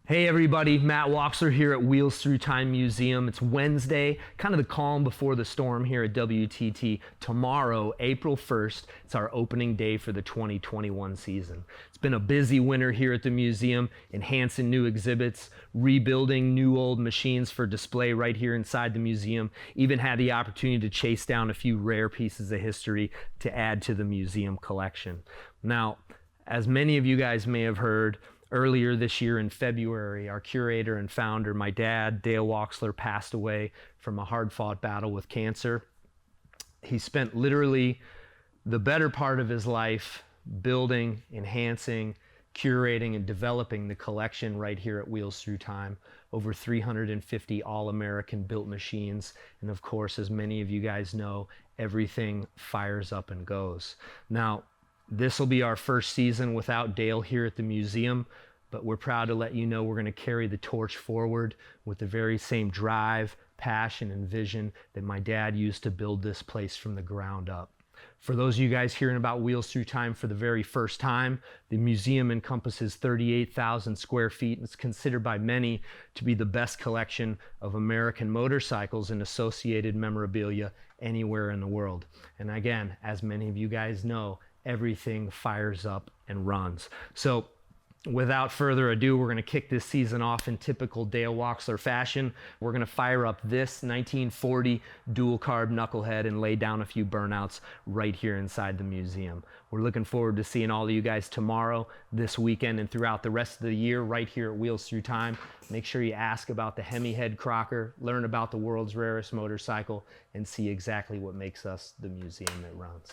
Hey everybody, Matt Woxler here at Wheels Through Time Museum. It's Wednesday, kind of the calm before the storm here at WTT. Tomorrow, April 1st, it's our opening day for the 2021 season. It's been a busy winter here at the museum, enhancing new exhibits, rebuilding new old machines for display right here inside the museum. Even had the opportunity to chase down a few rare pieces of history to add to the museum collection. Now, as many of you guys may have heard, earlier this year in February, our curator and founder, my dad, Dale Woxler, passed away from a hard-fought battle with cancer. He spent literally the better part of his life building, enhancing, curating, and developing the collection right here at Wheels Through Time. Over 350 all-American built machines. And of course, as many of you guys know, everything fires up and goes. Now, this will be our first season without Dale here at the museum, but we're proud to let you know we're going to carry the torch forward with the very same drive, passion, and vision that my dad used to build this place from the ground up. For those of you guys hearing about Wheels Through Time for the very first time, the museum encompasses 38,000 square feet and is considered by many to be the best collection of American motorcycles and associated memorabilia anywhere in the world. And again, as many of you guys know, everything fires up and runs. So without further ado, we're going to kick this season off in typical Dale Woxler fashion. We're going to fire up this 1940 dual carb knucklehead and lay down a few burnouts right here inside the museum. We're looking forward to seeing all of you guys tomorrow, this weekend, and throughout the rest of the year right here at Wheels Through Time. Make sure you ask about the Hemi Head Crocker, learn about the world's rarest motorcycle, and see exactly what makes us the museum that runs.